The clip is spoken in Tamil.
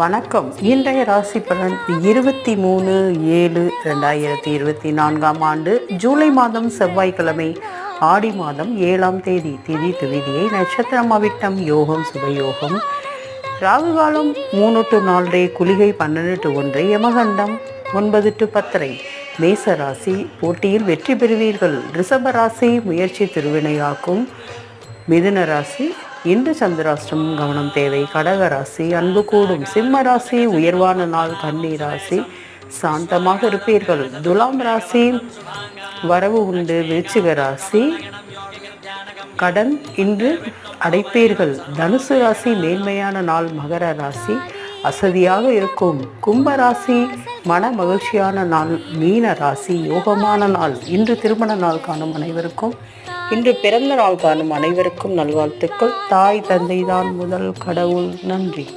வணக்கம். இன்றைய ராசி பலன் 23/7/2024 ஆண்டு ஜூலை மாதம் செவ்வாய்க்கிழமை ஆடி மாதம் 7ஆம் தேதி. திதி துவிதியை, நட்சத்திரம் அவிட்டம், யோகம் சுபயோகம், ராகு காலம் 3 to 4, குளிகை 12 to 1, யமகண்டம் 9 to 10. மேச ராசி போட்டியில் வெற்றி பெறுவீர்கள். ரிஷப ராசி முயற்சி திருவினையாக்கும். மிதுன ராசி இன்று சந்திராஷ்டமம், கவனம் தேவை. கடக ராசி அன்பு கூடும். சிம்ம ராசி உயர்வான நாள். கன்னி ராசி சாந்தமாக இருப்பீர்கள். துலாம் ராசி வரவு உண்டு. விருச்சிக ராசி கடன் இன்று அடைப்பீர்கள். தனுசு ராசி மேன்மையான நாள். மகர ராசி அசதியாக இருக்கும். கும்ப ராசி மன மகிழ்ச்சியான நாள். மீன ராசி யோகமான நாள். இன்று திருமண நாள் காணும் அனைவருக்கும், இன்று பிறந்த நாள் காணும் அனைவருக்கும் நல்வாழ்த்துக்கள். தாய் தந்தை தான் முதல் கடவுள். நன்றி.